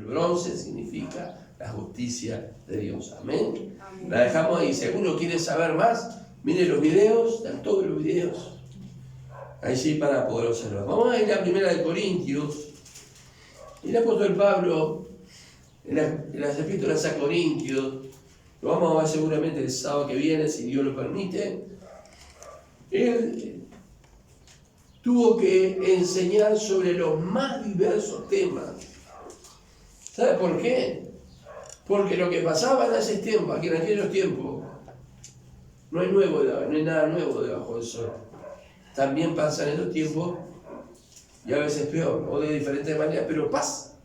bronce significa la justicia de Dios. Amén. La dejamos ahí. Si alguno quiere saber más, mire los videos, están todos los videos allí para poder observar. Vamos a ir a 1 Corintios. El apóstol Pablo, en las epístolas a Corintios, lo vamos a ver seguramente el sábado que viene, si Dios lo permite. Él tuvo que enseñar sobre los más diversos temas. ¿Sabe por qué? Porque lo que pasaba en ese tiempo, aquí en aquellos tiempos, no hay nada nuevo debajo del sol. También pasa en estos tiempos, y a veces peor, o de diferentes maneras, pero pasa.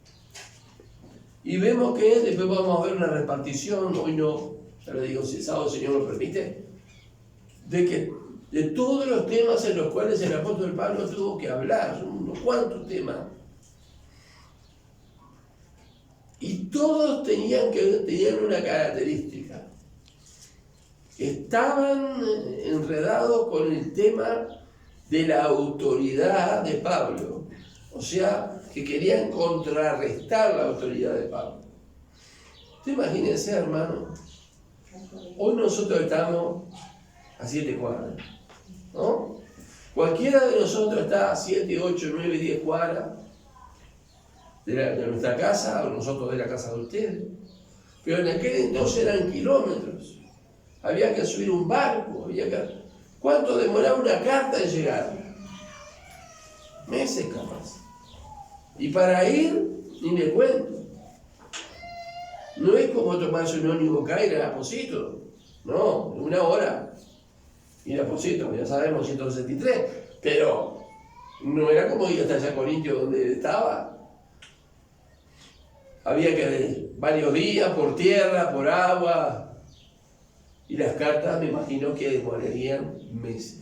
Y vemos que después vamos a ver una repartición, hoy no, ya lo digo, si el sábado el Señor lo permite, de todos los temas en los cuales el apóstol Pablo tuvo que hablar, son unos cuantos temas. Y todos tenían una característica. Estaban enredados con el tema de la autoridad de Pablo. O sea, que querían contrarrestar la autoridad de Pablo. Usted imagínense, hermano, hoy nosotros estamos a 7 cuadras, ¿no? Cualquiera de nosotros está a 7, 8, 9, 10 cuadras de nuestra casa, o nosotros de la casa de ustedes. Pero en aquel entonces eran kilómetros. Había que subir un barco, ¿cuánto demoraba una carta en llegar? Meses capaz. Y para ir, ni me cuento. No es como tomarse un ómnibus acá y ir a Aposito. No, 1 hora. Ir a Aposito, ya sabemos, 163. Pero no era como ir hasta allá Corintio donde estaba. Había que ir varios días por tierra, por agua. Y las cartas me imagino que demorarían meses.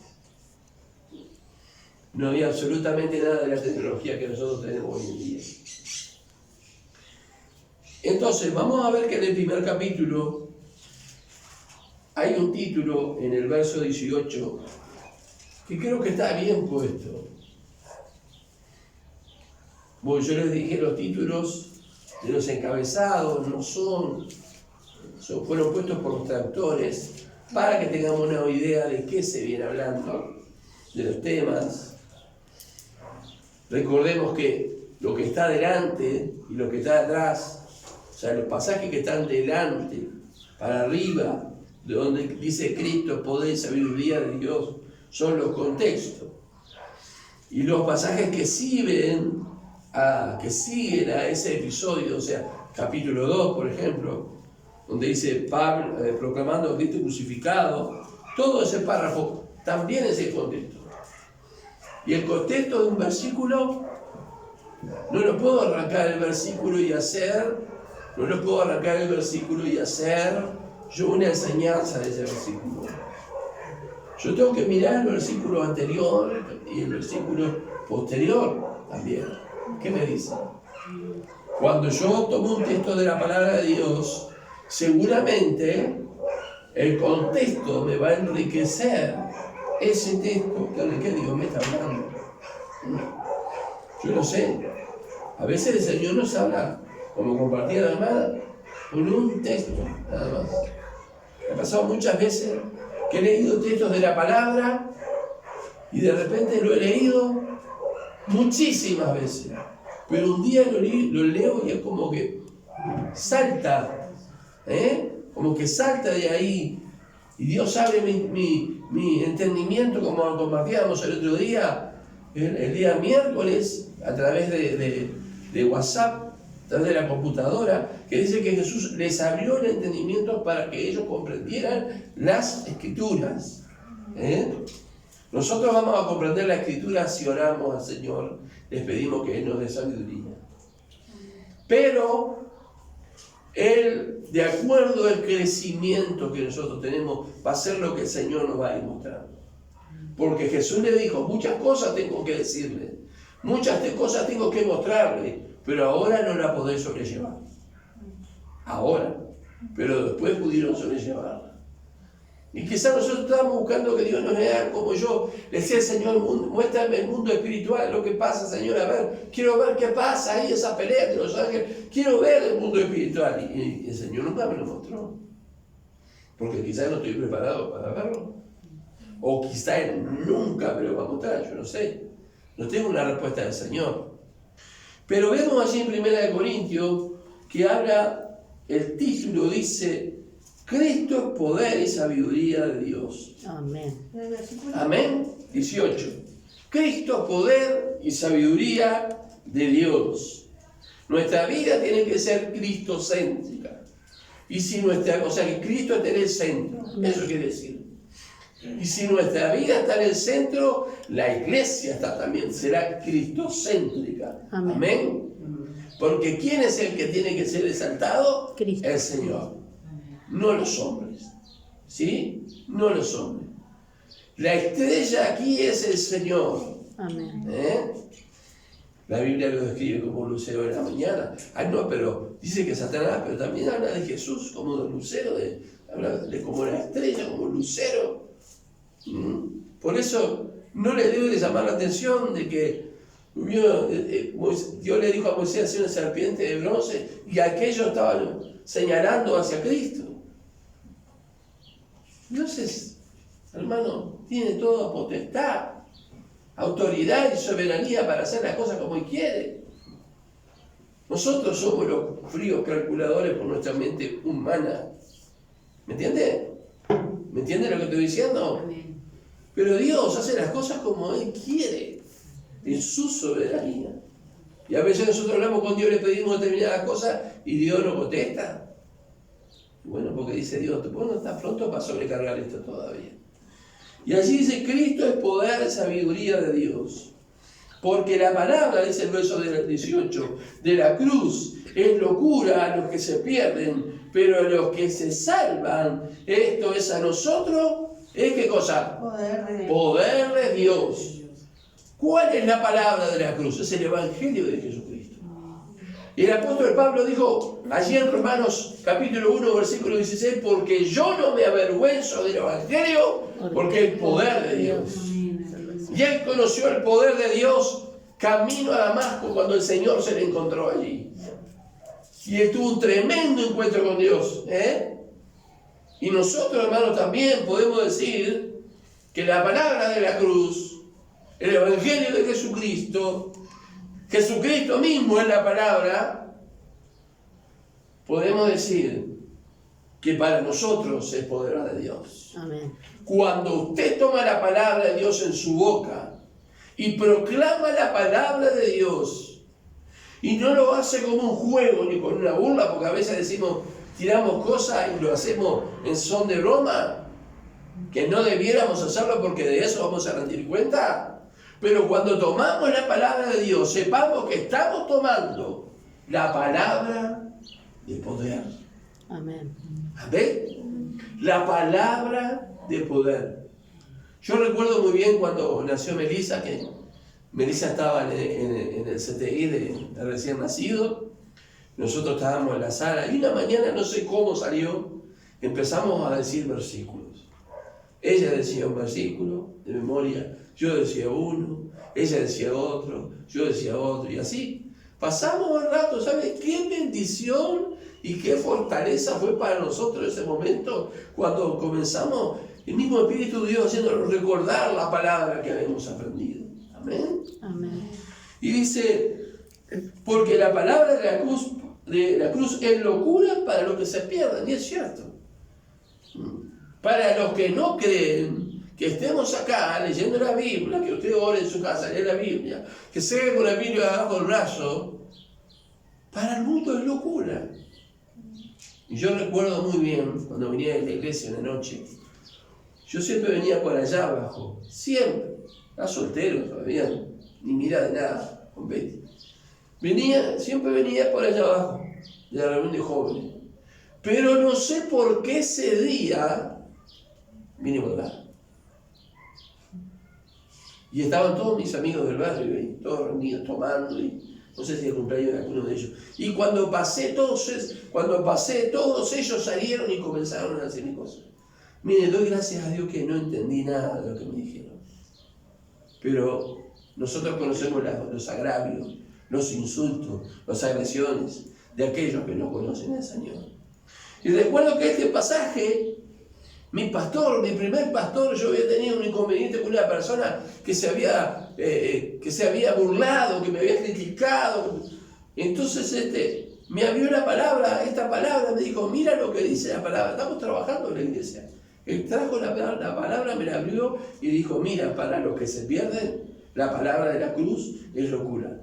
No había absolutamente nada de la tecnología que nosotros tenemos hoy en día. Entonces, vamos a ver que en el primer capítulo hay un título en el verso 18 que creo que está bien puesto. Bueno, yo les dije, los títulos de los encabezados fueron puestos por los traductores para que tengamos una idea de qué se viene hablando, de los temas. Recordemos que lo que está delante y lo que está atrás, o sea, los pasajes que están delante, para arriba, de donde dice Cristo, poder y sabiduría de Dios, son los contextos. Y los pasajes que siguen a ese episodio, o sea, capítulo 2, por ejemplo, donde dice Pablo proclamando a Cristo crucificado, todo ese párrafo también es el contexto. Y el contexto de un versículo, no lo puedo arrancar el versículo y hacer yo una enseñanza de ese versículo. Yo tengo que mirar el versículo anterior y el versículo posterior también. ¿Qué me dice? Cuando yo tomo un texto de la palabra de Dios, seguramente el contexto me va a enriquecer ese texto que Dios me está hablando. Yo lo sé. A veces el Señor nos habla, como compartía la hermana, con un texto, nada más. Me ha pasado muchas veces que he leído textos de la palabra y de repente lo he leído muchísimas veces. Pero un día lo leo y es como que salta, como que salta de ahí. Y Dios abre mi entendimiento, como compartíamos el otro día, el día miércoles, a través de WhatsApp, a través de la computadora, que dice que Jesús les abrió el entendimiento para que ellos comprendieran las Escrituras. Nosotros vamos a comprender la Escritura si oramos al Señor, les pedimos que Él nos dé sabiduría. Pero Él, de acuerdo al crecimiento que nosotros tenemos, va a ser lo que el Señor nos va a ir mostrando. Porque Jesús le dijo, muchas cosas tengo que decirle, muchas cosas tengo que mostrarle, pero ahora no la podéis sobrellevar. Ahora. Pero después pudieron sobrellevarla. Y quizás nosotros estamos buscando que Dios nos haga como yo. Le decía al Señor, muéstrame el mundo espiritual, lo que pasa, Señor, a ver, quiero ver qué pasa ahí, esa pelea entre los ángeles, quiero ver el mundo espiritual. Y el Señor nunca me lo mostró. Porque quizás no estoy preparado para verlo. O quizás Él nunca me lo va a mostrar, yo no sé. No tengo una respuesta del Señor. Pero vemos allí en 1 Corintios que habla, el título dice, Cristo es poder y sabiduría de Dios. Amén. Amén. 18. Cristo es poder y sabiduría de Dios. Nuestra vida tiene que ser cristocéntrica. Y si nuestra, o sea, que Cristo está en el centro, eso quiere decir. Y si nuestra vida está en el centro, la iglesia también será cristocéntrica. Amén. Amén. Porque ¿quién es el que tiene que ser exaltado? Cristo. El Señor. No los hombres. ¿Sí? No los hombres. La estrella aquí es el Señor. Amén. La Biblia lo describe como un lucero de la mañana. Ah, no, pero dice que Satanás, pero también habla de Jesús como de lucero, habla de como la estrella, como un lucero. Por eso no le debe de llamar la atención de que Dios le dijo a Moisés hacer una serpiente de bronce y aquellos estaban señalando hacia Cristo. Dios hermano, tiene toda potestad, autoridad y soberanía para hacer las cosas como Él quiere. Nosotros somos los fríos calculadores por nuestra mente humana. ¿Me entiende? ¿Me entiende lo que estoy diciendo? Amén. Pero Dios hace las cosas como Él quiere, en su soberanía. Y a veces nosotros hablamos con Dios, le pedimos determinadas cosas y Dios no contesta. Bueno, porque dice Dios, vos no estás pronto para sobrecargar esto todavía. Y allí dice, Cristo es poder y sabiduría de Dios. Porque la palabra, dice el verso del 18, de la cruz es locura a los que se pierden, pero a los que se salvan, esto es a nosotros, ¿es qué cosa? Poder de Dios. ¿Cuál es la palabra de la cruz? Es el Evangelio de Jesucristo. Y el apóstol Pablo dijo allí en Romanos capítulo 1, versículo 16, porque yo no me avergüenzo del Evangelio, porque es el poder de Dios. Y él conoció el poder de Dios camino a Damasco cuando el Señor se le encontró allí. Y él tuvo un tremendo encuentro con Dios. Y nosotros, hermanos, también podemos decir que la palabra de la cruz, el Evangelio de Jesucristo, Jesucristo mismo es la palabra, podemos decir que para nosotros es poder de Dios. Amén. Cuando usted toma la palabra de Dios en su boca y proclama la palabra de Dios y no lo hace como un juego ni con una burla, porque a veces decimos, tiramos cosas y lo hacemos en son de broma, que no debiéramos hacerlo porque de eso vamos a rendir cuenta. Pero cuando tomamos la palabra de Dios, sepamos que estamos tomando la palabra de poder. Amén. ¿Amén? La palabra de poder. Yo recuerdo muy bien cuando nació Melissa, que Melissa estaba en el CTI de recién nacido. Nosotros estábamos en la sala y una mañana, no sé cómo salió, empezamos a decir versículos. Ella decía un versículo de memoria, yo decía uno, ella decía otro, yo decía otro, y así. Pasamos el rato, ¿sabes qué bendición y qué fortaleza fue para nosotros ese momento cuando comenzamos el mismo Espíritu de Dios haciéndonos recordar la palabra que habíamos aprendido? Amén. Amén. Y dice, porque la palabra de la cruz es locura para los que se pierden, y es cierto. Para los que no creen, que estemos acá leyendo la Biblia, que usted ore en su casa, lee la Biblia, que se con la Biblia abajo del brazo, para el mundo es locura. Y yo recuerdo muy bien, cuando venía de la iglesia en la noche, yo siempre venía por allá abajo, siempre, era soltero todavía, ni mira de nada, con Betty. Siempre venía por allá abajo, de la reunión de jóvenes. Pero no sé por qué ese día vine por acá. Y estaban todos mis amigos del barrio ahí, todos reunidos tomando, y no sé si el cumpleaños de alguno de ellos. Y cuando pasé, todos ellos salieron y comenzaron a hacer mis cosas. Mire, doy gracias a Dios que no entendí nada de lo que me dijeron. Pero nosotros conocemos los agravios, los insultos, las agresiones de aquellos que no conocen al Señor. Y recuerdo que este pasaje, mi primer pastor, yo había tenido un inconveniente con una persona que se había burlado, que me había criticado. Entonces me abrió esta palabra, me dijo, mira lo que dice la palabra, estamos trabajando en la iglesia. Él trajo la palabra, me la abrió y dijo, mira, para los que se pierden, la palabra de la cruz es locura.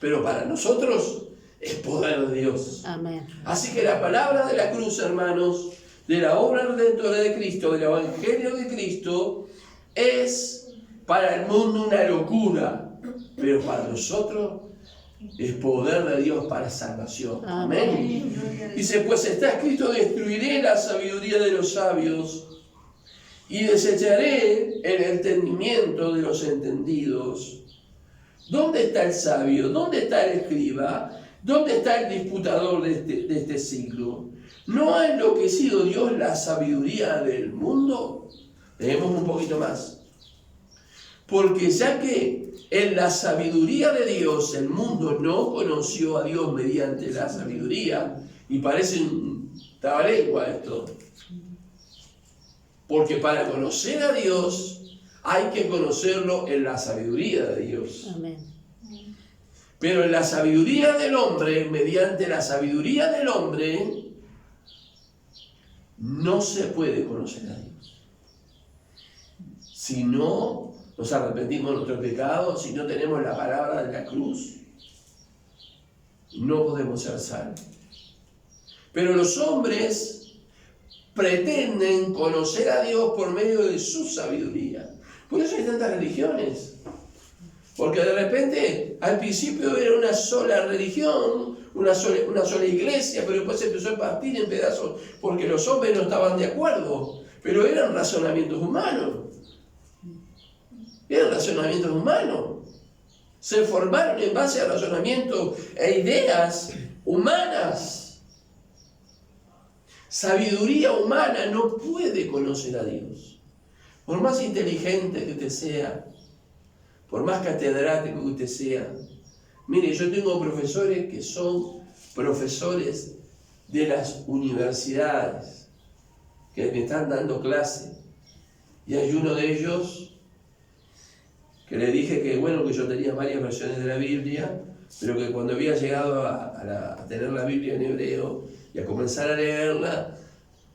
Pero para nosotros es poder de Dios. Amén. Así que la palabra de la cruz, hermanos, de la obra redentora de Cristo, del Evangelio de Cristo, es para el mundo una locura, pero para nosotros es poder de Dios para salvación. Amén. Dice, pues está escrito, destruiré la sabiduría de los sabios y desecharé el entendimiento de los entendidos. ¿Dónde está el sabio? ¿Dónde está el escriba? ¿Dónde está el disputador de este siglo? ¿No ha enloquecido Dios la sabiduría del mundo? Leemos un poquito más. Porque ya que en la sabiduría de Dios el mundo no conoció a Dios mediante la sabiduría, y parece un trabalengua esto, porque para conocer a Dios hay que conocerlo en la sabiduría de Dios. Amén. Pero en la sabiduría del hombre, mediante la sabiduría del hombre, no se puede conocer a Dios. Si no nos arrepentimos de nuestros pecados, si no tenemos la palabra de la cruz, no podemos ser salvos. Pero los hombres pretenden conocer a Dios por medio de su sabiduría. Por eso hay tantas religiones. Porque de repente, al principio era una sola religión, una sola iglesia, pero después se empezó a partir en pedazos porque los hombres no estaban de acuerdo. Pero eran razonamientos humanos. Eran razonamientos humanos. Se formaron en base a razonamientos e ideas humanas. Sabiduría humana no puede conocer a Dios. Por más inteligente que usted sea, por más catedrático que usted sea. Mire, yo tengo profesores que son profesores de las universidades, que me están dando clase. Y hay uno de ellos que le dije que bueno, que yo tenía varias versiones de la Biblia, pero que cuando había llegado a tener la Biblia en hebreo y a comenzar a leerla,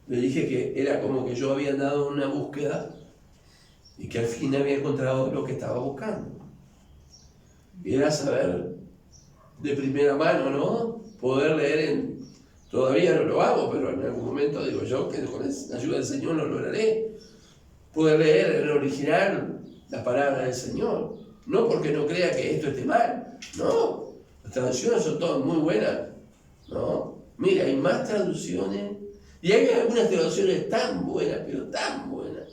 le dije que era como que yo había dado una búsqueda y que al fin había encontrado lo que estaba buscando. Y era saber de primera mano, ¿no? Poder leer todavía no lo hago, pero en algún momento digo yo que con la ayuda del Señor lo lograré. Poder leer en el original la palabra del Señor. No porque no crea que esto esté mal, no. Las traducciones son todas muy buenas, ¿no? Mira, hay más traducciones y hay algunas traducciones tan buenas, pero tan buenas.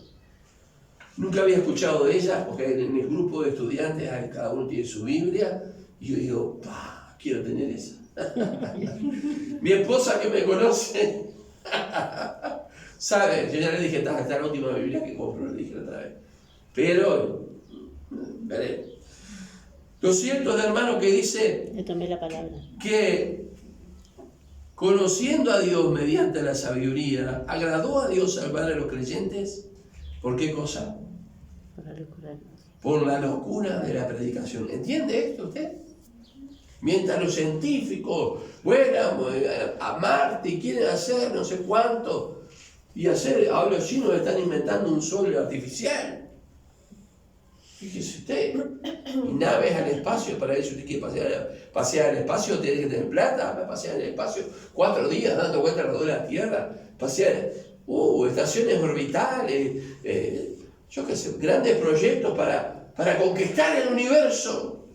Nunca había escuchado de ellas, porque en el grupo de estudiantes cada uno tiene su Biblia, y yo digo, quiero tener esa. Mi esposa que me conoce, sabe, yo ya le dije, esta es la última Biblia que compro, le dije otra vez. Pero, veré. Lo cierto es, hermano, que dice Yo tomé la palabra. que conociendo a Dios mediante la sabiduría, agradó a Dios salvar a los creyentes. ¿Por qué cosa? Por la locura de la predicación. ¿Entiende esto usted? Mientras los científicos vuelan a Marte y quieren hacer no sé cuánto, ahora los chinos están inventando un sol artificial. Fíjese usted, y naves al espacio, para eso usted quiere pasear al espacio, tiene que tener plata para pasear al espacio, 4 días dando vueltas alrededor de la Tierra, pasear, estaciones orbitales, yo qué sé, grandes proyectos para conquistar el universo.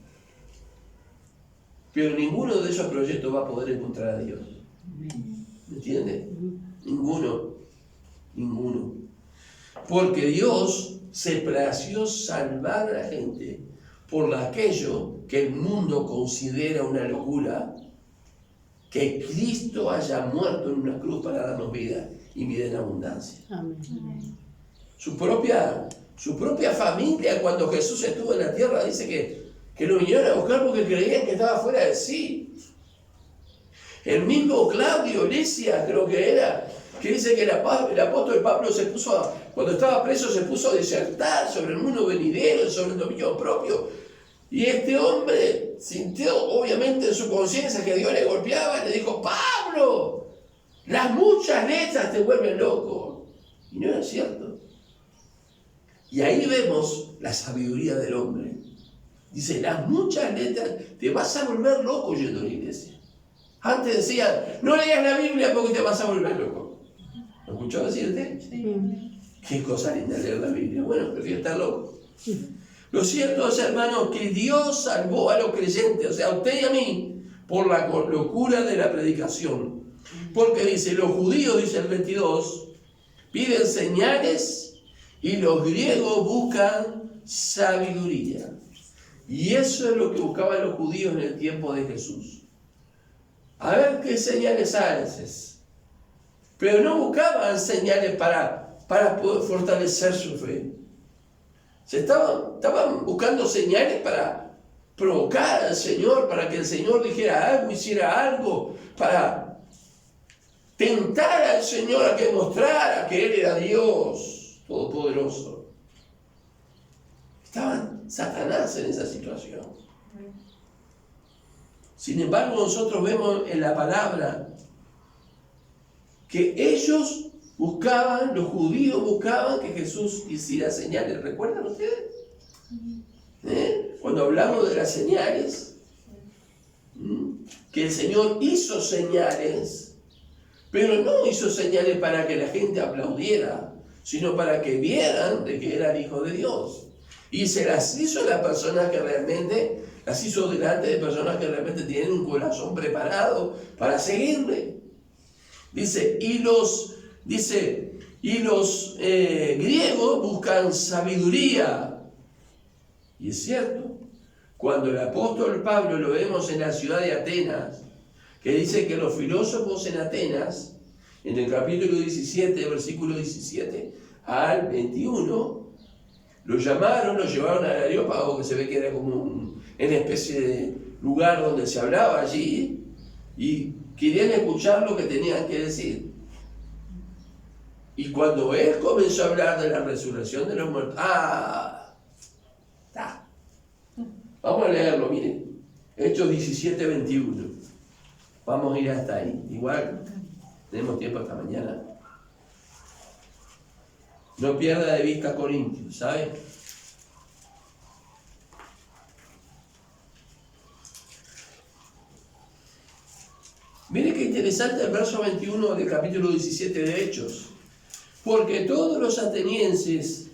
Pero ninguno de esos proyectos va a poder encontrar a Dios. ¿Me entiende? Ninguno. Porque Dios se plació salvar a la gente por aquello que el mundo considera una locura, que Cristo haya muerto en una cruz para darnos vida. y vida en abundancia. Amén. Su propia familia, cuando Jesús estuvo en la tierra, dice que lo vinieron a buscar porque creían que estaba fuera de sí. El mismo Claudio Lisias, creo que era, que dice que el apóstol Pablo cuando estaba preso, se puso a disertar sobre el mundo venidero, sobre el dominio propio. Y este hombre sintió, obviamente, en su conciencia que Dios le golpeaba y le dijo: Pablo, las muchas letras te vuelven loco. Y no era cierto. Y ahí vemos la sabiduría del hombre. Dice: las muchas letras te vas a volver loco yendo a la iglesia. Antes decían: no leas la Biblia porque te vas a volver loco. ¿Lo escuchó decirte? Sí. Qué cosa linda leer la Biblia. Bueno, prefiero estar loco. Lo cierto es, hermano, que Dios salvó a los creyentes, o sea, a usted y a mí, por la locura de la predicación. Porque dice, los judíos, dice el 22, piden señales y los griegos buscan sabiduría. Y eso es lo que buscaban los judíos en el tiempo de Jesús. A ver qué señales haces. Pero no buscaban señales para poder fortalecer su fe. Estaban buscando señales para provocar al Señor, para que el Señor dijera algo, hiciera algo, para tentar al Señor a que mostrara que Él era Dios Todopoderoso. Estaban Satanás en esa situación. Sin embargo, nosotros vemos en la palabra que ellos buscaban, los judíos buscaban que Jesús hiciera señales. ¿Recuerdan ustedes? Cuando hablamos de las señales, que el Señor hizo señales, pero no hizo señales para que la gente aplaudiera, sino para que vieran de que era el Hijo de Dios. Y se las hizo a las personas que realmente, las hizo delante de personas que realmente tienen un corazón preparado para seguirle. Dice, y los griegos buscan sabiduría. Y es cierto, cuando el apóstol Pablo lo vemos en la ciudad de Atenas, que dice que los filósofos en Atenas, en el capítulo 17, versículo 17 al 21, lo llamaron, lo llevaron al Areópago, que se ve que era como una especie de lugar donde se hablaba allí, y querían escuchar lo que tenían que decir. Y cuando él comenzó a hablar de la resurrección de los muertos, vamos a leerlo, miren, Hechos 17, 21. Vamos a ir hasta ahí. Igual tenemos tiempo hasta mañana. No pierda de vista Corintios, ¿sabe? Mire qué interesante el verso 21 del capítulo 17 de Hechos. Porque todos los atenienses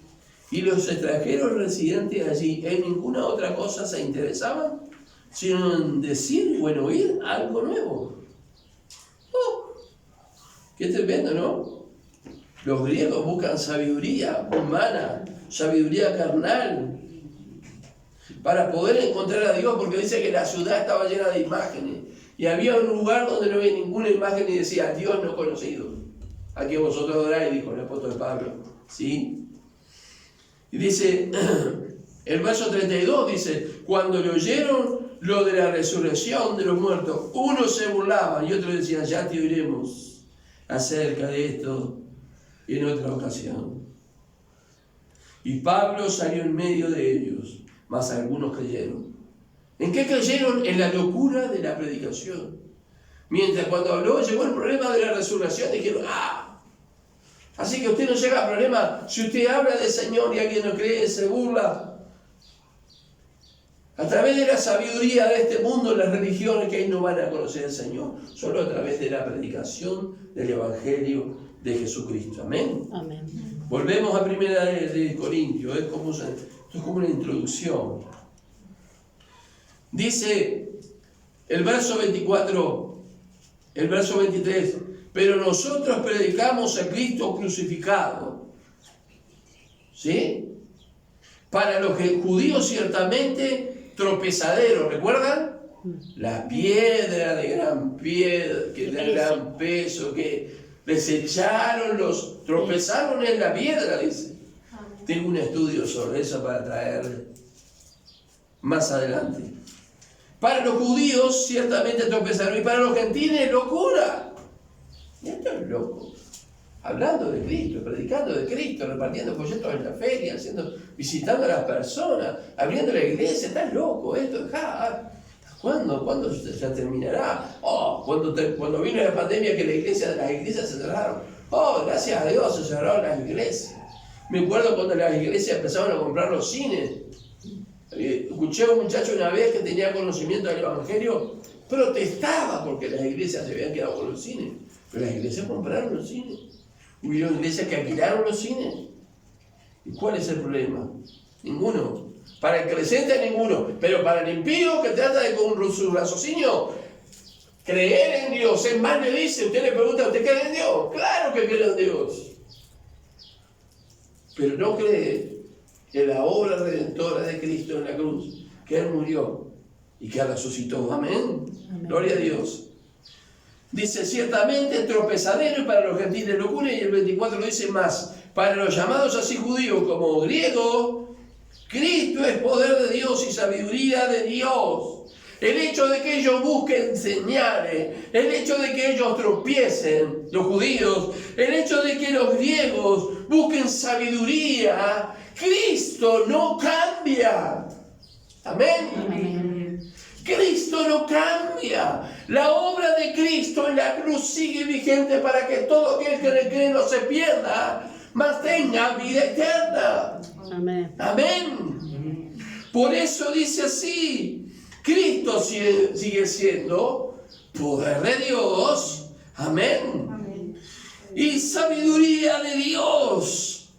y los extranjeros residentes allí en ninguna otra cosa se interesaban, sino en decir o en oír algo nuevo. Qué tremendo, ¿no? Los griegos buscan sabiduría humana, sabiduría carnal, para poder encontrar a Dios, porque dice que la ciudad estaba llena de imágenes. Y había un lugar donde no había ninguna imagen y decía: Dios no conocido. A quien vosotros adoráis, dijo el apóstol Pablo. ¿Sí? Y dice, el verso 32 dice: cuando le oyeron lo de la resurrección de los muertos, unos se burlaban y otros decían: ya te oiremos acerca de esto en otra ocasión. Y Pablo salió en medio de ellos, mas algunos creyeron. ¿En qué creyeron? En la locura de la predicación. Mientras cuando habló, llegó el problema de la resurrección, dijeron: así que usted no llega a problema si usted habla del Señor y alguien no cree, se burla. A través de la sabiduría de este mundo, las religiones que ahí no van a conocer al Señor, solo a través de la predicación del Evangelio de Jesucristo. Amén. Amén. Volvemos a primera de Corintios, esto es como una introducción. Dice el verso 24, el verso 23, pero nosotros predicamos a Cristo crucificado. ¿Sí? Para los judíos ciertamente tropezadero, ¿recuerdan? La piedra de gran peso que Les echaron, los tropezaron en la piedra, dice. Tengo un estudio sobre eso para traer más adelante. Para los judíos ciertamente tropezaron, y para los gentiles locura. Y esto es loco. Hablando de Cristo, predicando de Cristo, repartiendo folletos en la feria, visitando a las personas, abriendo la iglesia. Estás loco esto. ¿Cuándo ya terminará? Cuando vino la pandemia que las iglesias se cerraron. Gracias a Dios se cerraron las iglesias. Me acuerdo cuando las iglesias empezaron a comprar los cines. Escuché a un muchacho una vez que tenía conocimiento del Evangelio, protestaba porque las iglesias se habían quedado con los cines. Pero las iglesias compraron los cines. Hubieron iglesias que alquilaron los cines. ¿Y cuál es el problema? Ninguno. Para el creyente ninguno. Pero para el impío que trata de con su raciocinio creer en Dios, es más, le dice, usted le pregunta, ¿usted cree en Dios? Claro que cree en Dios. Pero no cree en la obra redentora de Cristo en la cruz, que Él murió y que resucitó. Amén. Gloria a Dios. Dice, ciertamente tropezadero y para los gentiles locura, y el 24 lo dice más, para los llamados así judíos como griegos, Cristo es poder de Dios y sabiduría de Dios. El hecho de que ellos busquen señales, el hecho de que ellos tropiecen, los judíos, el hecho de que los griegos busquen sabiduría, Cristo no cambia. Amén. Amén. Cristo no cambia. La obra de Cristo en la cruz sigue vigente para que todo aquel que le cree no se pierda, mas tenga vida eterna. Amén. Amén. Por eso dice así, Cristo sigue siendo poder de Dios. Amén. Amén. Y sabiduría de Dios.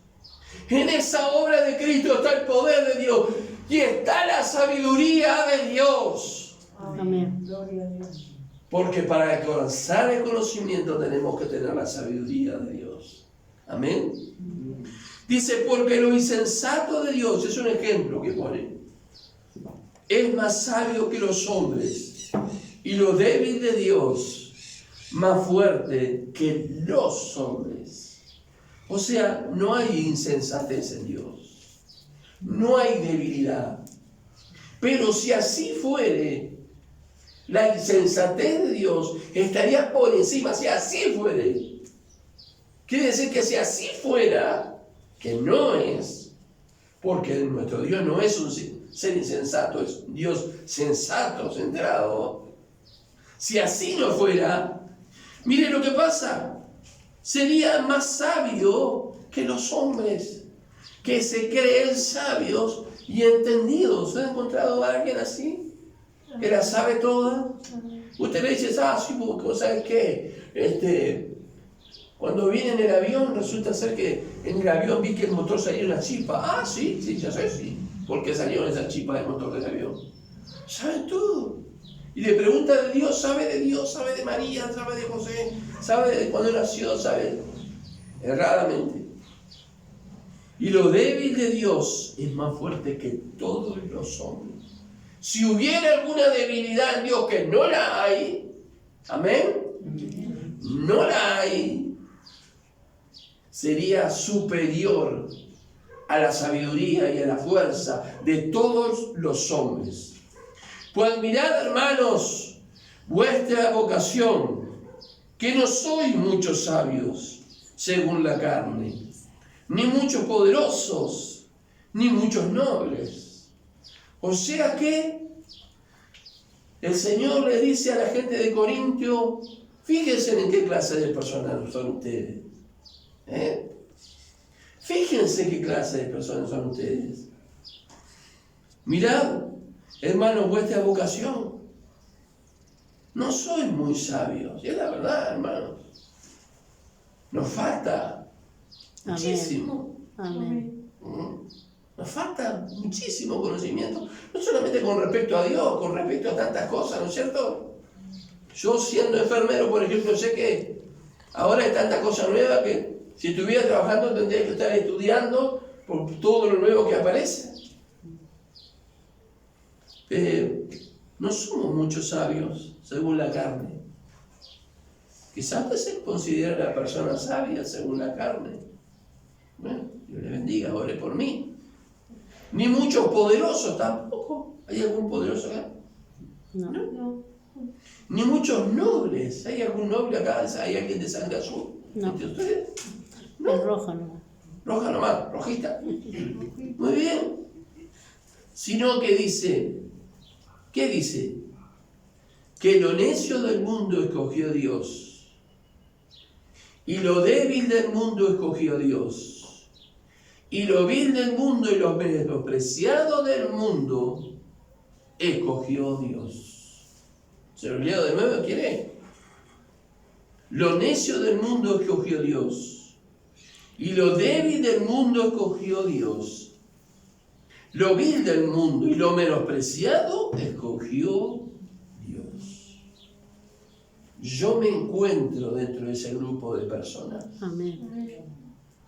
En esa obra de Cristo está el poder de Dios. Y está la sabiduría de Dios. Amén. Gloria a Dios. Porque para alcanzar el conocimiento tenemos que tener la sabiduría de Dios. Amén. Dice, porque lo insensato de Dios, es un ejemplo que pone, es más sabio que los hombres, y lo débil de Dios más fuerte que los hombres. O sea, no hay insensatez en Dios, no hay debilidad. Pero si así fuere, la insensatez de Dios estaría por encima. Si así fuere, quiere decir que si así fuera, que no es, porque nuestro Dios no es un ser insensato, es un Dios sensato, centrado. Si así no fuera, mire lo que pasa, sería más sabio que los hombres, que se creen sabios y entendidos. ¿Se ha encontrado a alguien así? Que la sabe toda. Usted le dice, sí, porque vos sabés qué, cuando viene en el avión, resulta ser que en el avión vi que el motor salió una chispa. Sí, ya sé, sí. ¿Por qué salió esa chispa del motor del avión? Saben todo. Y le pregunta de Dios, sabe de María, sabe de José, sabe de cuándo nació, sabe erradamente. Y lo débil de Dios es más fuerte que todos los hombres. Si hubiera alguna debilidad en Dios, que no la hay, amén, no la hay, sería superior a la sabiduría y a la fuerza de todos los hombres. Pues mirad, hermanos, vuestra vocación, que no sois muchos sabios, según la carne, ni muchos poderosos, ni muchos nobles. O sea que el Señor le dice a la gente de Corintio, fíjense en qué clase de personas son ustedes. Fíjense qué clase de personas son ustedes. Mirad, hermanos, vuestra vocación. No sois muy sabios. Y es la verdad, hermanos. Nos falta muchísimo. Amén. Nos falta muchísimo conocimiento. No solamente con respecto a Dios, con respecto a tantas cosas, ¿no es cierto? Yo siendo enfermero, por ejemplo, sé que ahora hay tanta cosa nueva que si estuviera trabajando tendría que estar estudiando por todo lo nuevo que aparece. No somos muchos sabios, según la carne. Quizás usted se considera una persona sabia según la carne. Bueno, Dios le bendiga, ore por mí. Ni muchos poderosos tampoco. ¿Hay algún poderoso acá? No. Ni muchos nobles. ¿Hay algún noble acá? ¿Hay alguien de sangre azul? No. ¿Entre ustedes? Es roja nomás. Roja nomás, rojita. Muy bien. Sino que dice, ¿qué dice? Que lo necio del mundo escogió Dios. Y lo débil del mundo escogió Dios. Y lo vil del mundo y lo menospreciado del mundo escogió Dios. ¿Se lo leo de nuevo? ¿Quiere? Lo necio del mundo escogió Dios. Y lo débil del mundo escogió Dios. Lo vil del mundo y lo menospreciado escogió Dios. Yo me encuentro dentro de ese grupo de personas. Amén.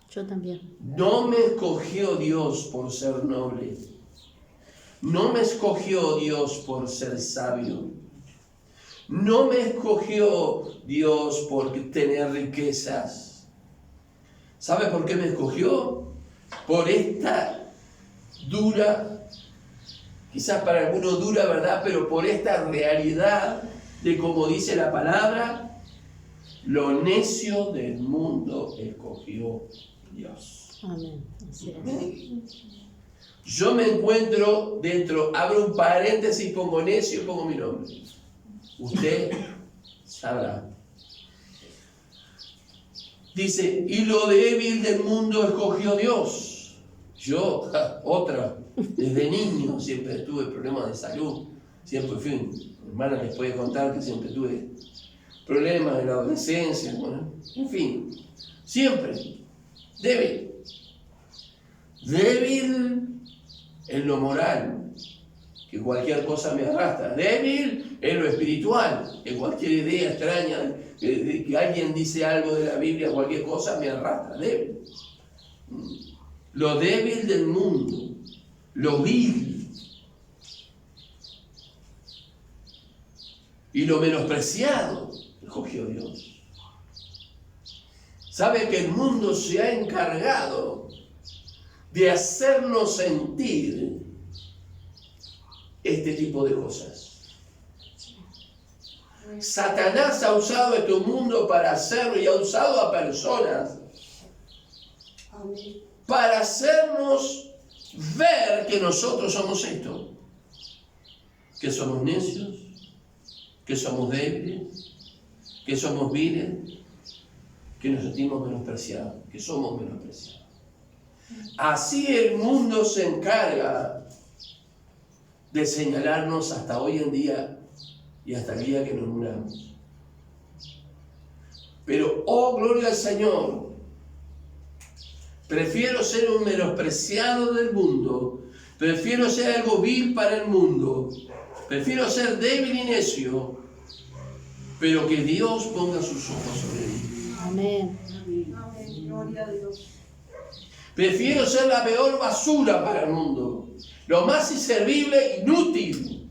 Yo también. No me escogió Dios por ser noble. No me escogió Dios por ser sabio. No me escogió Dios por tener riquezas. ¿Sabe por qué me escogió? Por esta dura, quizás para algunos dura, ¿verdad? Pero por esta realidad de, como dice la palabra, lo necio del mundo escogió Dios. Amén. Así es. Yo me encuentro dentro, abro un paréntesis, pongo necio y pongo mi nombre. Usted sabrá. Dice, y lo débil del mundo escogió Dios. Yo, otra, desde niño siempre tuve problemas de salud. Siempre fui, mi hermana les puede contar que siempre tuve problemas en la adolescencia. Bueno, en fin, siempre débil. Débil en lo moral, que cualquier cosa me arrastra. Débil en lo espiritual, que cualquier idea extraña, que alguien dice algo de la Biblia, cualquier cosa me arrastra. Débil. Lo débil del mundo, lo vil y lo menospreciado escogió Dios. ¿Sabe que el mundo se ha encargado de hacernos sentir este tipo de cosas? Satanás ha usado este mundo para hacerlo y ha usado a personas para hacernos ver que nosotros somos esto, que somos necios, que somos débiles, que somos viles, que nos sentimos menospreciados, que somos menospreciados. Así el mundo se encarga de señalarnos hasta hoy en día y hasta el día que nos muramos. Pero, oh gloria al Señor, prefiero ser un menospreciado del mundo, prefiero ser algo vil para el mundo, prefiero ser débil y necio, pero que Dios ponga sus ojos sobre mí. Amén. Amén. Gloria a Dios. Prefiero ser la peor basura para el mundo, lo más inservible, inútil,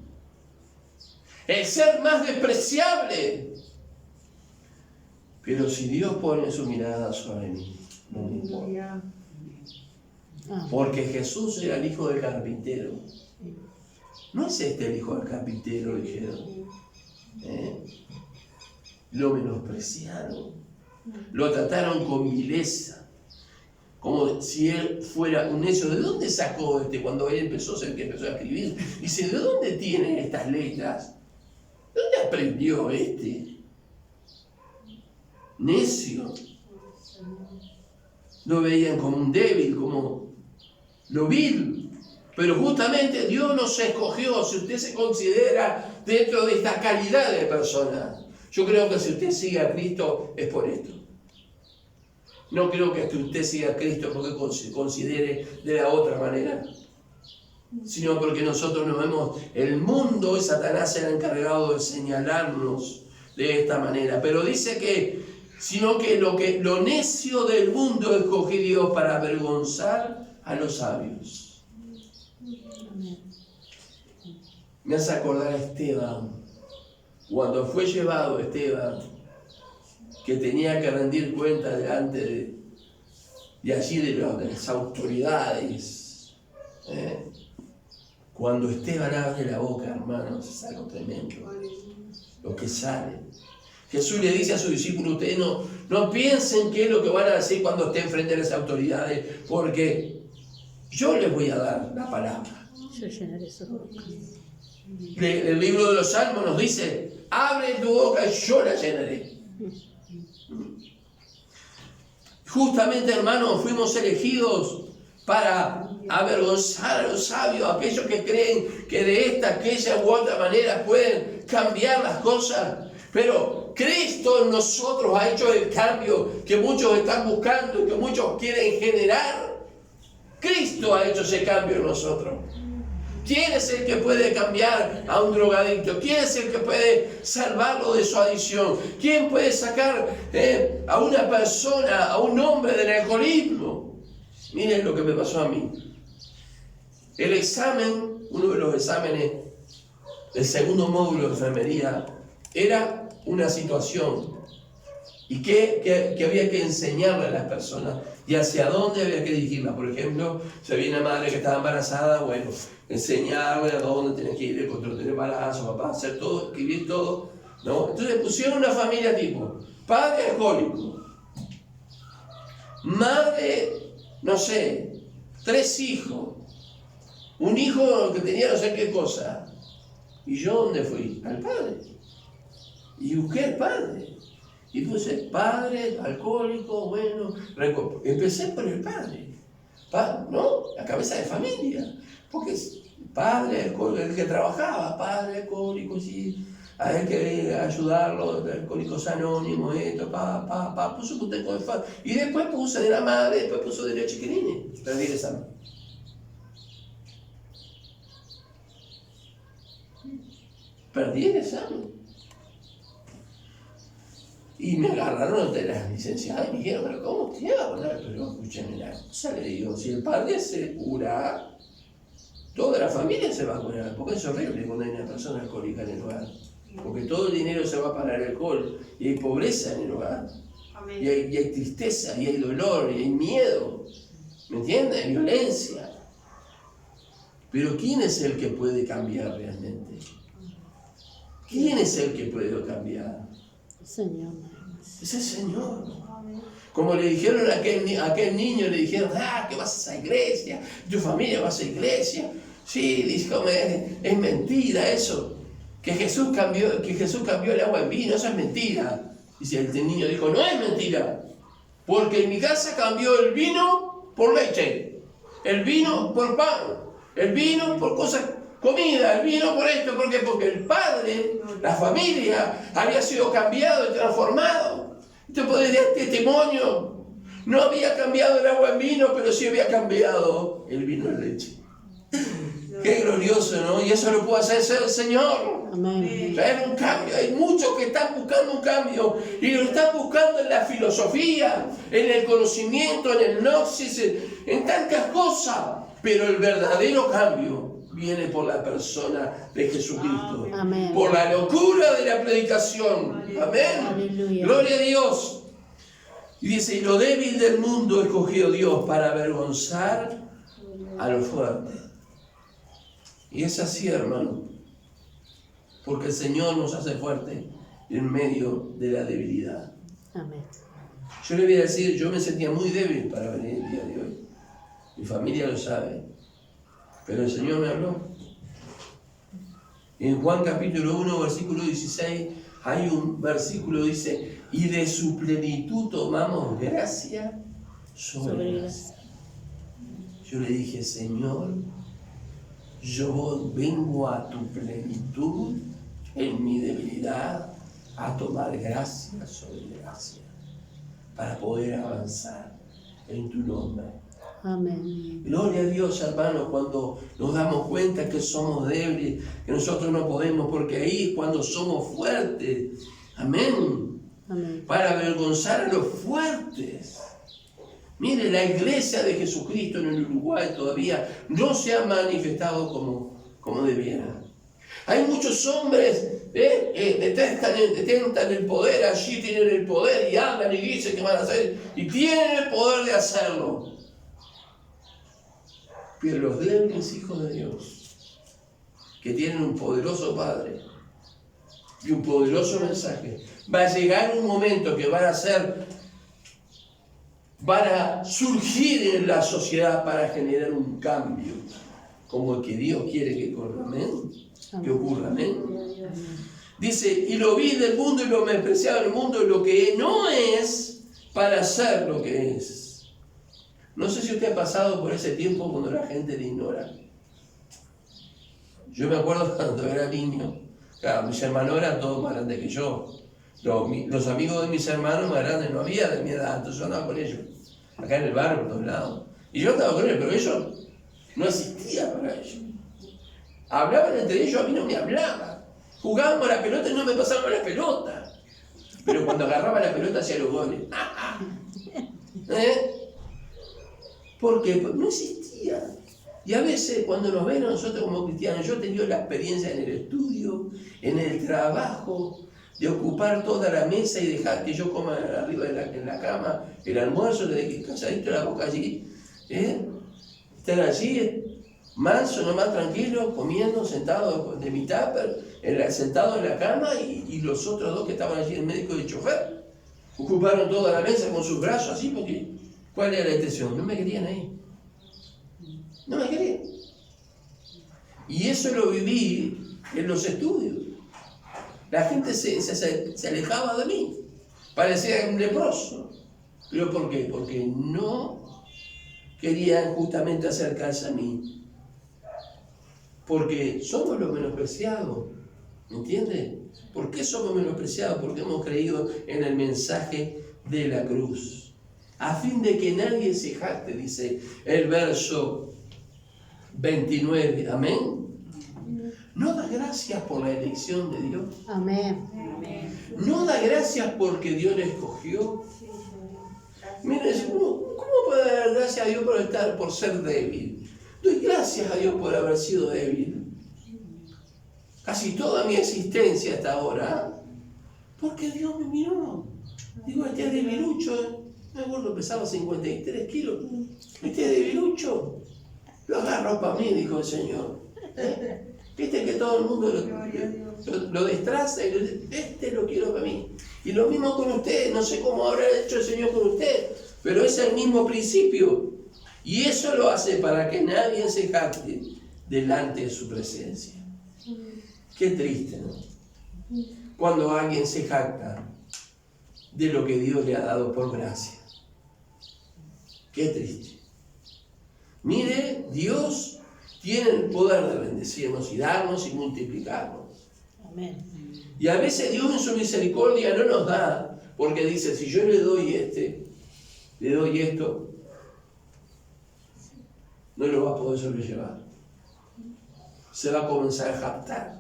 el ser más despreciable. Pero si Dios pone su mirada sobre mí, no me importa. Porque Jesús era el hijo del carpintero. ¿No es este el hijo del carpintero? Dijeron. Lo menospreciaron. Lo trataron con vileza. Como si él fuera un necio. ¿De dónde sacó cuando él empezó a escribir? Dice, ¿de dónde tiene estas letras? ¿De dónde aprendió necio? Lo veían como un débil, como lo vil. Pero justamente Dios nos escogió, si usted se considera dentro de esta calidad de persona. Yo creo que si usted sigue a Cristo es por esto. No creo que usted siga a Cristo porque se considere de la otra manera, sino porque nosotros nos vemos, el mundo y Satanás se ha encargado de señalarnos de esta manera. Pero dice que, sino que lo necio del mundo escogí Dios para avergonzar a los sabios. Me hace acordar a Esteban, cuando fue llevado Esteban que tenía que rendir cuenta delante de allí de las autoridades. Cuando Esteban abre la boca, hermanos, es algo tremendo lo que sale. Jesús le dice a sus discípulos: ustedes no piensen qué es lo que van a decir cuando estén frente a las autoridades, porque yo les voy a dar la palabra. Yo llenaré su boca. El libro de los Salmos nos dice: abre tu boca y yo la llenaré. Justamente, hermanos, fuimos elegidos para avergonzar a los sabios, aquellos que creen que de esta, aquella u otra manera pueden cambiar las cosas. Pero Cristo en nosotros ha hecho el cambio que muchos están buscando y que muchos quieren generar. Cristo ha hecho ese cambio en nosotros. ¿Quién es el que puede cambiar a un drogadicto? ¿Quién es el que puede salvarlo de su adicción? ¿Quién puede sacar a una persona, a un hombre del alcoholismo? Miren lo que me pasó a mí. El examen, uno de los exámenes, el segundo módulo de enfermería, era una situación. ¿Y qué había que enseñarle a las personas? ¿Y hacia dónde había que dirigirla? Por ejemplo, si había una madre que estaba embarazada, bueno, enseñarle a dónde tenía que ir, el control del embarazo, papá, hacer todo, escribir todo, ¿no? Entonces pusieron una familia tipo: padre alcohólico, madre, no sé, 3 hijos, un hijo que tenía no sé qué cosa. ¿Y yo dónde fui? Al padre. Y busqué al padre. Y puse: padre alcohólico, bueno, empecé por el padre, ¿no? La cabeza de familia, porque es padre alcohólico, el que trabajaba, padre alcohólico, sí, hay que ayudarlo, alcohólicos anónimos, esto, puse un teco de fa, y después puse de la madre, después puse de los chiquilines, perdí el examen. Perdí el examen. Y me agarraron de las licenciadas y me dijeron: pero ¿cómo te va a poner? Pero escúchame la cosa, le digo, si el padre se cura, toda la familia se va a curar, porque es horrible cuando hay una persona alcohólica en el hogar, porque todo el dinero se va para el alcohol, y hay pobreza en el hogar, y hay tristeza, y hay dolor, y hay miedo, ¿me entiendes? Hay violencia. Pero ¿quién es el que puede cambiar realmente? ¿Quién es el que puede cambiar? Señor. Es el Señor. Como le dijeron a aquel niño, le dijeron: que vas a esa iglesia, tu familia va a esa iglesia. Sí, dice, es mentira eso. Que Jesús cambió el agua en vino, eso es mentira. Y el niño dijo: no es mentira, porque en mi casa cambió el vino por leche, el vino por pan, el vino por cosas, comida, el vino por esto. ¿Por qué? Porque el padre, la familia, había sido cambiado y transformado. Usted puede dar testimonio. No había cambiado el agua en vino, pero sí había cambiado el vino en leche. Qué glorioso, ¿no? Y eso lo puede hacer el Señor. Amén. Traer un cambio. Hay muchos que están buscando un cambio, y lo están buscando en la filosofía, en el conocimiento, en el gnosis, en tantas cosas. Pero el verdadero cambio viene por la persona de Jesucristo. Amén. Por la locura de la predicación. Amén. Aleluya. Gloria a Dios. Y dice: y lo débil del mundo escogió Dios para avergonzar a los fuertes. Y es así, hermano, porque el Señor nos hace fuertes en medio de la debilidad. Amén. Yo le voy a decir, yo me sentía muy débil para venir el día de hoy. Mi familia lo sabe. Pero el Señor me habló. En Juan capítulo 1, versículo 16, hay un versículo que dice: y de su plenitud tomamos gracia sobre gracia. Yo le dije: Señor, yo vengo a tu plenitud en mi debilidad a tomar gracia sobre gracia para poder avanzar en tu nombre. Amén. Gloria a Dios, hermanos, cuando nos damos cuenta que somos débiles, que nosotros no podemos, porque ahí es cuando somos fuertes. Amén. Amén. Para avergonzar a los fuertes. Mire, la iglesia de Jesucristo en el Uruguay todavía no se ha manifestado como debiera. Hay muchos hombres detentan el poder, allí tienen el poder y hablan y dicen que van a hacer y tienen el poder de hacerlo. Pero los débiles hijos de Dios, que tienen un poderoso Padre y un poderoso mensaje, va a llegar un momento que van a surgir en la sociedad para generar un cambio, como el que Dios quiere que ocurra, amén. Que ocurra, amén. Dice, y lo vi del mundo y lo menospreciado del mundo y lo que no es para ser lo que es. No sé si usted ha pasado por ese tiempo cuando la gente le ignora. Yo me acuerdo cuando era niño, claro, mis hermanos eran todos más grandes que yo. Los amigos de mis hermanos más grandes no había de mi edad, entonces yo andaba con ellos, acá en el barrio, por todos lados. Y yo andaba con ellos, pero ellos no existía para ellos. Hablaban entre ellos, a mí no me hablaban. Jugaban con la pelota y no me pasaban la pelota. Pero cuando agarraba la pelota hacía los goles. ¿Por qué? Porque no existía. Y a veces cuando nos ven a nosotros como cristianos, yo he tenido la experiencia en el estudio, en el trabajo, de ocupar toda la mesa y dejar que yo coma arriba en la cama el almuerzo, de calladito la boca allí. Estar allí, manso, nomás tranquilo, comiendo, sentado de mi tupper, sentado en la cama y los otros dos que estaban allí, el médico y el chofer, ocuparon toda la mesa con sus brazos así porque ¿cuál era la intención? No me querían ahí. No me querían. Y eso lo viví en los estudios. La gente se alejaba de mí. Parecía un leproso. ¿Pero por qué? Porque no querían justamente acercarse a mí. Porque somos los menospreciados. ¿Me entiende? ¿Por qué somos menospreciados? Porque hemos creído en el mensaje de la cruz. A fin de que nadie se jacte, dice el verso 29. Amén. ¿No da gracias por la elección de Dios? Amén. ¿No da gracias porque Dios le escogió? Mire, ¿cómo puede dar gracias a Dios por ser débil? Doy gracias a Dios por haber sido débil. Casi toda mi existencia hasta ahora. Porque Dios me miró. Digo, este es debilucho. Me acuerdo, pesaba 53 kilos. Este es debilucho. Lo agarro para mí, dijo el Señor. Viste que todo el mundo lo destraza y este lo quiero para mí. Y lo mismo con usted. No sé cómo habrá hecho el Señor con usted, pero es el mismo principio. Y eso lo hace para que nadie se jacte delante de su presencia. Qué triste, ¿no? Cuando alguien se jacta de lo que Dios le ha dado por gracia. Qué triste. Mire, Dios tiene el poder de bendecirnos y darnos y multiplicarnos. Amén. Y a veces Dios en su misericordia no nos da, porque dice, si yo le doy esto, no lo va a poder sobrellevar. Se va a comenzar a jactar.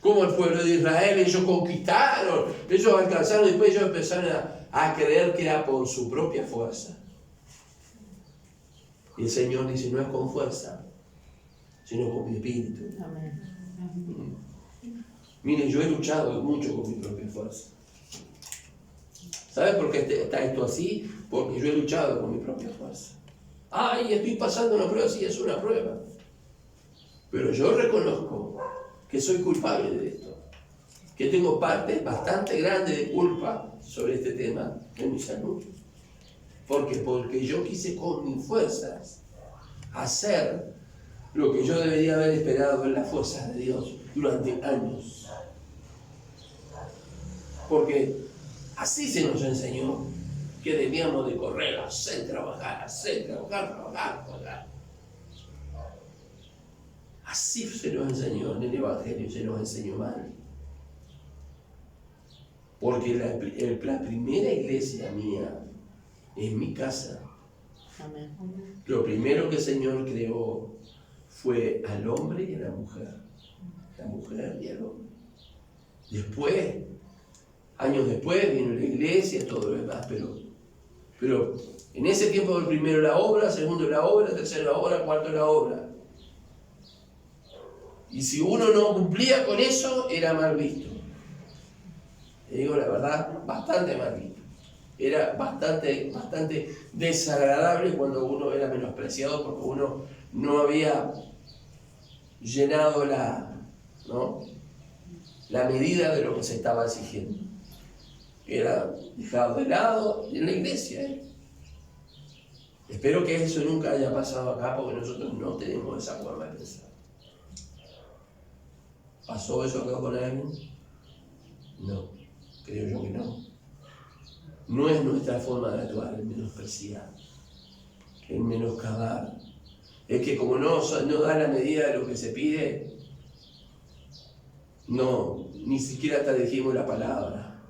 Como el pueblo de Israel, ellos conquistaron, ellos alcanzaron, después ellos empezaron a creer que era por su propia fuerza. Y el Señor dice, no es con fuerza, sino con mi espíritu. Amén. Mire, yo he luchado mucho con mi propia fuerza. ¿Sabes por qué está esto así? Porque yo he luchado con mi propia fuerza. Ay, estoy pasando una prueba, sí, es una prueba. Pero yo reconozco que soy culpable de esto. Que tengo parte bastante grande de culpa sobre este tema en mi salud. ¿Por qué? Porque yo quise con mis fuerzas hacer lo que yo debería haber esperado en las fuerzas de Dios durante años. Porque así se nos enseñó que debíamos de correr, hacer, trabajar. Así se nos enseñó en el Evangelio, se nos enseñó mal. Porque la primera iglesia mía en mi casa. Amén. Lo primero que el Señor creó fue al hombre y a la mujer. La mujer y el hombre. Después, años después, vino la iglesia, todo lo demás, pero en ese tiempo el primero la obra, segundo la obra, tercero la obra, cuarto la obra. Y si uno no cumplía con eso, era mal visto. Te digo la verdad, bastante mal visto. Era bastante desagradable cuando uno era menospreciado porque uno no había llenado la medida de lo que se estaba exigiendo. Era dejado de lado en la iglesia. Espero que eso nunca haya pasado acá porque nosotros no tenemos esa forma de pensar. ¿Pasó eso acá con alguien? No, creo yo que no. No es nuestra forma de actuar el menospreciar, el menoscabar. Es que como no da la medida de lo que se pide, no, ni siquiera hasta dijimos la palabra.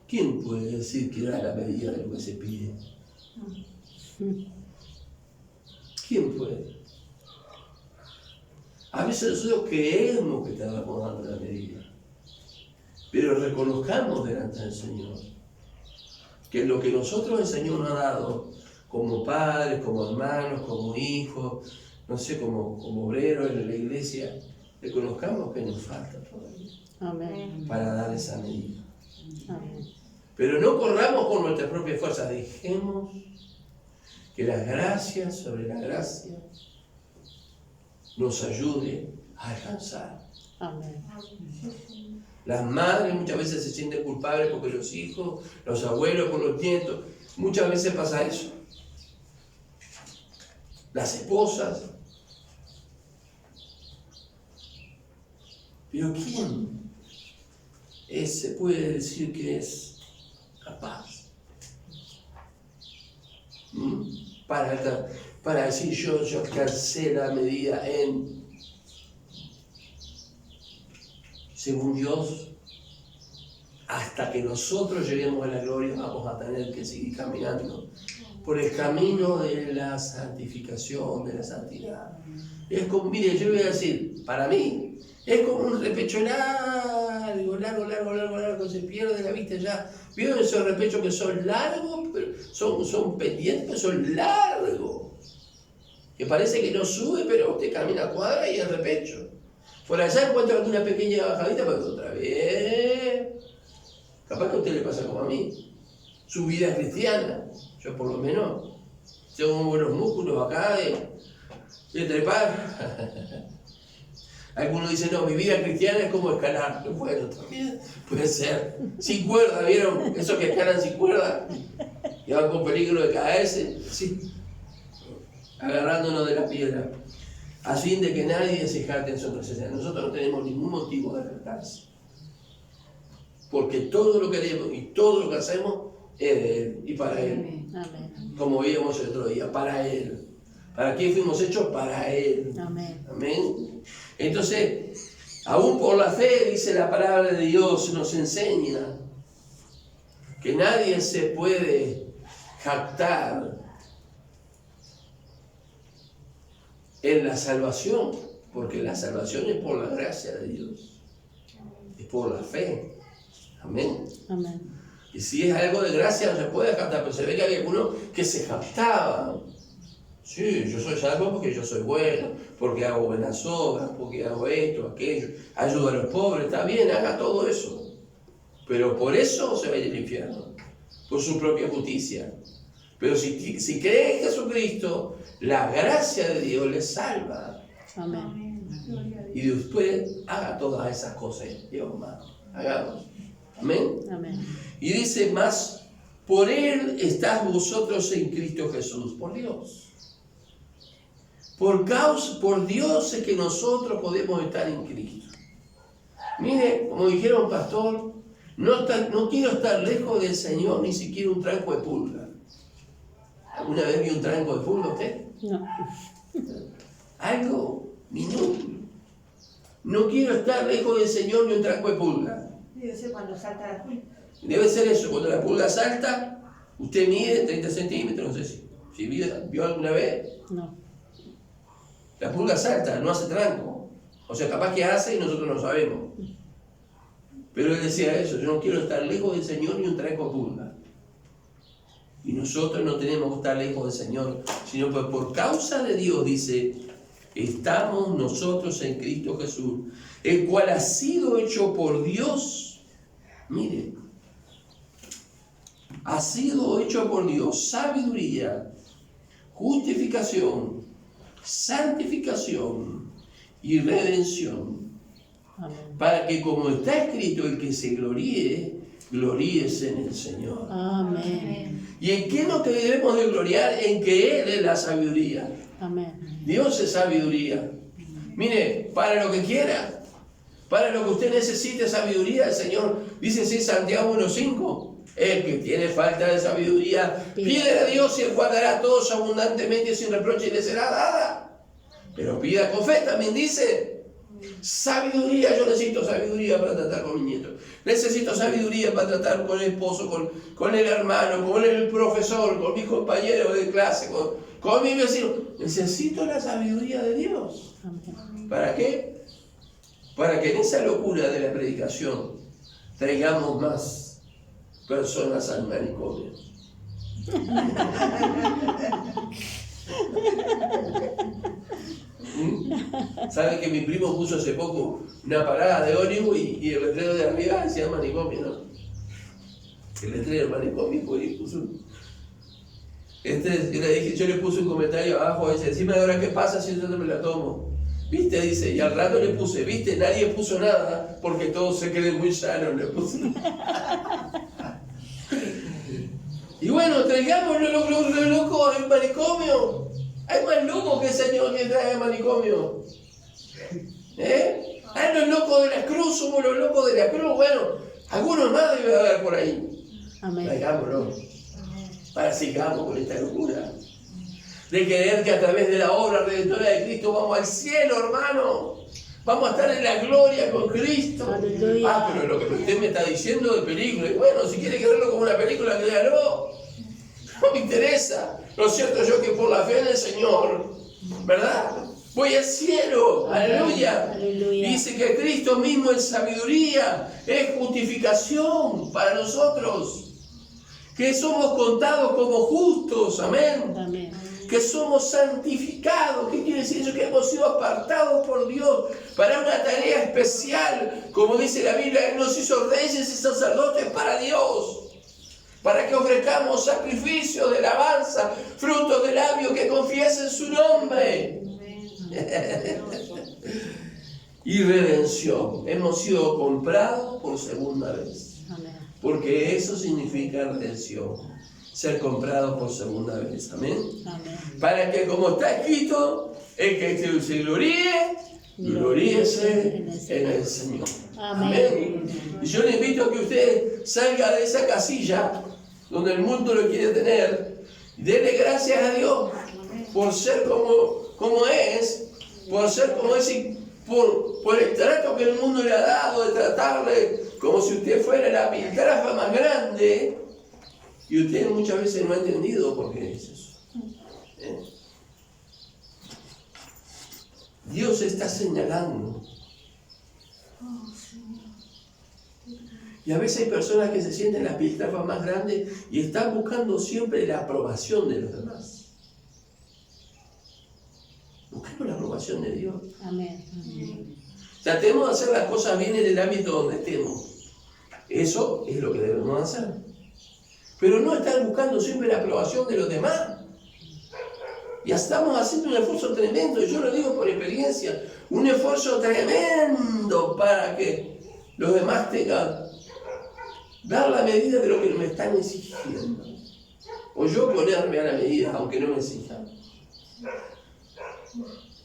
¿Quién puede decir que da la medida de lo que se pide? ¿Quién puede? A veces nosotros creemos que estamos dando la medida, pero reconozcamos delante del Señor que lo que nosotros el Señor nos ha dado, como padres, como hermanos, como hijos, no sé, como obreros en la iglesia, reconozcamos que nos falta todavía. Amén. Para dar esa medida. Amén. Pero no corramos con nuestras propias fuerzas, dejemos que la gracia sobre la gracia nos ayude a alcanzar. Amén. Las madres muchas veces se sienten culpables porque los hijos, los abuelos por los nietos, muchas veces pasa eso. Las esposas. Pero ¿quién se puede decir que es capaz para decir yo alcancé la medida según Dios? Hasta que nosotros lleguemos a la gloria vamos a tener que seguir caminando por el camino de la santificación, de la santidad. Es como, mire, yo le voy a decir, para mí, es como un repecho largo, se pierde la vista ya. ¿Vieron esos repechos que son largos, pero son pendientes, pero son largos? Que parece que no sube, pero usted camina a cuadra y es repecho. Por allá encuentra una pequeña bajadita, pero otra vez. Capaz que a usted le pasa como a mí. Su vida es cristiana. Yo por lo menos tengo buenos músculos acá de trepar. Algunos dicen, no, mi vida cristiana es como escalar. Bueno, también puede ser. Sin cuerda, ¿vieron? Esos que escalan sin cuerda y van con peligro de caerse. Sí. Agarrándonos de la piedra. A fin de que nadie se jacte en su presencia. Nosotros no tenemos ningún motivo de jactarse. Porque todo lo que haremos y todo lo que hacemos es de Él y para Él. Amén. Como veíamos el otro día, para Él. ¿Para qué fuimos hechos? Para Él. Amén. Amén. Entonces, aún por la fe, dice la palabra de Dios, nos enseña que nadie se puede jactar en la salvación, porque la salvación es por la gracia de Dios, es por la fe. Amén. Amén. Y si es algo de gracia no se puede jactar, pero se ve que había algunos que se jactaban. Sí, yo soy salvo porque yo soy bueno, porque hago buenas obras, porque hago esto, aquello, ayudo a los pobres, está bien, haga todo eso. Pero por eso se va a ir al infierno, por su propia justicia. Pero si cree en Jesucristo, la gracia de Dios le salva. Amén. Y después haga todas esas cosas, Dios más, hagamos. Amén. Amén. Y dice más, por Él estáis vosotros en Cristo Jesús, por Dios. Por Dios es que nosotros podemos estar en Cristo. Mire, como dijeron pastor, no quiero estar lejos del Señor ni siquiera un tranco de pulga. ¿Alguna vez vio un tranco de pulga usted? No. Algo minúsculo. No quiero estar lejos del Señor ni un tranco de pulga. Debe ser cuando salta la pulga. Debe ser eso, cuando la pulga salta, usted mide 30 centímetros, no sé si vio alguna vez. No. La pulga salta, no hace tranco. O sea, capaz que hace y nosotros no sabemos. Pero él decía eso, yo no quiero estar lejos del Señor ni un tranco de pulga. Y nosotros no tenemos que estar lejos del Señor, sino que por causa de Dios, dice, estamos nosotros en Cristo Jesús, el cual ha sido hecho por Dios. Mire, ha sido hecho por Dios sabiduría, justificación, santificación y redención. Amén. Para que, como está escrito, el que se gloríe, gloríese en el Señor. Amén. ¿Y en qué nos debemos de gloriar? En que Él es la sabiduría. Amén. Dios es sabiduría. Mire, para lo que quiera, para lo que usted necesite sabiduría, el Señor dice así, Santiago 1:5. El que tiene falta de sabiduría, pídele a Dios y Él guardará todos abundantemente sin reproche y le será dada. Pero pida con fe, también dice. Sabiduría, yo necesito sabiduría para tratar con mi nieto. Necesito sabiduría para tratar con el esposo, con el hermano, con el profesor, con mis compañeros de clase, con mi vecino. Necesito la sabiduría de Dios. Amén. ¿Para qué? Para que en esa locura de la predicación traigamos más personas al manicomio. ¿Saben que mi primo puso hace poco una parada de ónibus y el letrero de arriba decía manicomio, ¿no? El letrero del manicomio y puso. Yo le puse un comentario abajo, dice, encima de ahora qué pasa si yo no me la tomo. ¿Viste? Dice, y al rato le puse, ¿viste? Nadie puso nada porque todos se queden muy sanos, le puse. Y bueno, traigamos lo loco al manicomio. Hay más locos que el Señor que trae al manicomio. Hay los locos de la cruz, somos los locos de la cruz. Bueno, algunos más debe haber por ahí. Amén. Traigámoslo. Para sigamos con esta locura. De creer que a través de la obra redentora de Cristo vamos al cielo, hermano. Vamos a estar en la gloria con Cristo. Aleluya. Pero lo que usted me está diciendo de película, y bueno, si quiere que verlo como una película, créalo. No me interesa. Lo cierto es yo que por la fe en el Señor, ¿verdad? Voy al cielo. Aleluya. Aleluya. Dice que Cristo mismo es sabiduría, es justificación para nosotros. Que somos contados como justos. Amén. Amén. Que somos santificados. ¿Qué quiere decir eso? Que hemos sido apartados por Dios para una tarea especial. Como dice la Biblia, Él nos hizo reyes y sacerdotes para Dios. Para que ofrezcamos sacrificios de alabanza, frutos de labios que confiesen su nombre. Y redención. Hemos sido comprados por segunda vez. Amén. Porque eso significa redención. Ser comprados por segunda vez. Amén. Amén. Para que, como está escrito, el que se gloríe, gloríese en el Señor. Amén. Y yo le invito a que usted salga de esa casilla donde el mundo lo quiere tener. Dele gracias a Dios por ser como es, por ser como es y por el trato que el mundo le ha dado de tratarle como si usted fuera la piltrafa más grande. Y usted muchas veces no ha entendido por qué es eso. Dios está señalando. Y a veces hay personas que se sienten las piltrafas más grandes y están buscando siempre la aprobación de los demás. Busquemos la aprobación de Dios. Amén. Tratemos de hacer las cosas bien en el ámbito donde estemos. Eso es lo que debemos hacer. Pero no estar buscando siempre la aprobación de los demás. Y estamos haciendo un esfuerzo tremendo, y yo lo digo por experiencia, un esfuerzo tremendo para que los demás tengan, dar la medida de lo que me están exigiendo. O yo ponerme a la medida, aunque no me exijan.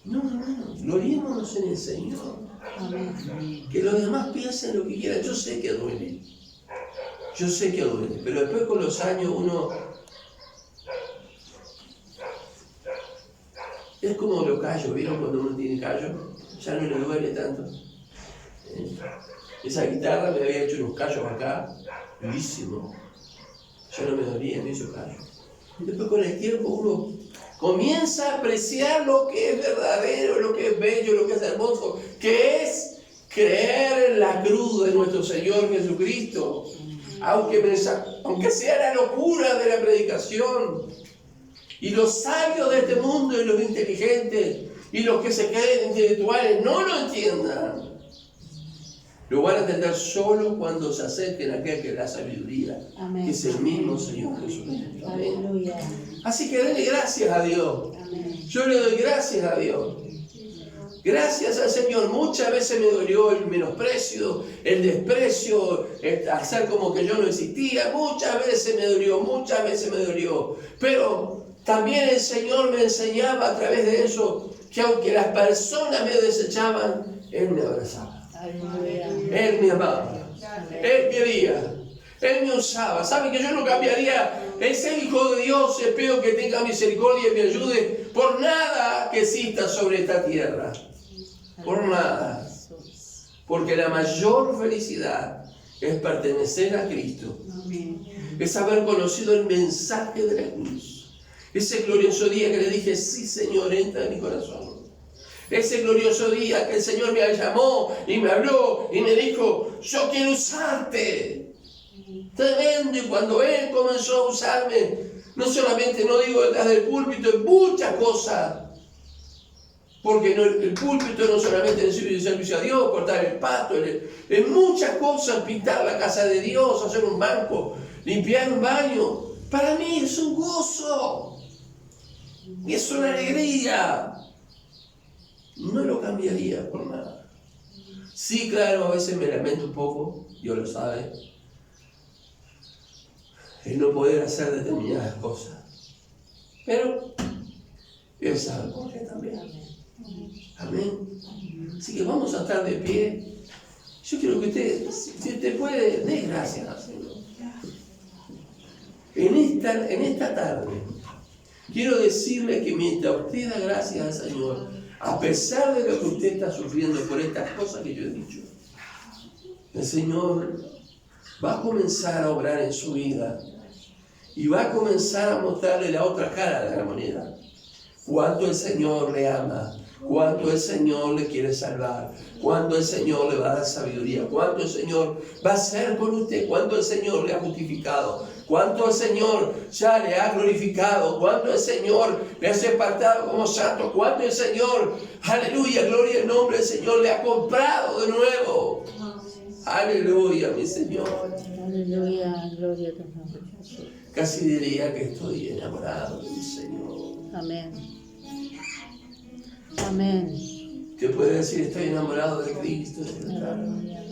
No, gloriémonos en el Señor. Amén. Que los demás piensen lo que quieran. Yo sé que duele. Pero después con los años uno... Es como los callos, ¿vieron? Cuando uno tiene callos, ya no le duele tanto. Esa guitarra me había hecho unos callos acá, durísimos. Ya no me dolía, me hizo callos. Y después con el tiempo uno comienza a apreciar lo que es verdadero, lo que es bello, lo que es hermoso, que es creer en la cruz de nuestro Señor Jesucristo. aunque sea la locura de la predicación, y los sabios de este mundo y los inteligentes y los que se creen intelectuales no lo entiendan, lo van a entender solo cuando se acerquen a aquel que es la sabiduría, Amén. que es el mismo Señor Jesucristo. Amén. Aleluya. Así que denle gracias a Dios. Amén. Yo le doy gracias a Dios. Gracias al Señor. Muchas veces me dolió el menosprecio, el desprecio, el hacer como que yo no existía. Muchas veces me dolió. Pero también el Señor me enseñaba a través de eso que aunque las personas me desechaban, Él me abrazaba. Aleluya. Él me amaba. Él quería. Él me usaba. ¿Saben que yo no cambiaría? Es el Hijo de Dios. Espero que tenga misericordia y me ayude por nada que exista sobre esta tierra. Por nada. Porque la mayor felicidad es pertenecer a Cristo. Amén. Es haber conocido el mensaje de la cruz. Ese glorioso día que le dije, sí Señor, entra en mi corazón. Ese glorioso día que el Señor me llamó y me habló y me dijo, yo quiero usarte. Tremendo. Y cuando Él comenzó a usarme, no solamente, no digo detrás del púlpito, en muchas cosas. Porque el púlpito no solamente es el servicio a Dios, cortar el pasto, en muchas cosas, pintar la casa de Dios, hacer un banco, limpiar un baño. Para mí es un gozo. Y es una alegría. No lo cambiaría por nada. Sí, claro, a veces me lamento un poco, Dios lo sabe, el no poder hacer determinadas cosas. Pero Él sabe por qué también. Amén. Así que vamos a estar de pie. Yo quiero que usted, si usted puede, dé gracias al Señor. En esta tarde, quiero decirle que mientras usted da gracias al Señor, a pesar de lo que usted está sufriendo por estas cosas que yo he dicho, el Señor va a comenzar a obrar en su vida y va a comenzar a mostrarle la otra cara de la moneda. Cuánto el Señor le ama, cuánto el Señor le quiere salvar, cuánto el Señor le va a dar sabiduría, cuánto el Señor va a hacer por usted, cuánto el Señor le ha justificado, cuánto el Señor ya le ha glorificado, cuánto el Señor le ha apartado como santo, cuánto el Señor, aleluya, gloria al nombre del Señor, le ha comprado de nuevo. Aleluya, mi Señor. Aleluya, gloria a tu nombre, Jesús. Casi diría que estoy enamorado de mi Señor. Amén. Amén. ¿Qué puede decir? Estoy enamorado de Cristo. Aleluya.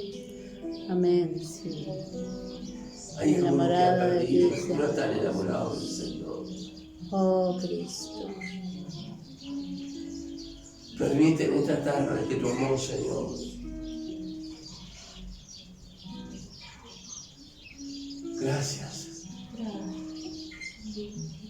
Amén, sí. Hay algunos que han Enamorado de perdido, Cristo. no están enamorados del Señor. Oh, Cristo. Permíteme esta tarde que tu amor, Señor,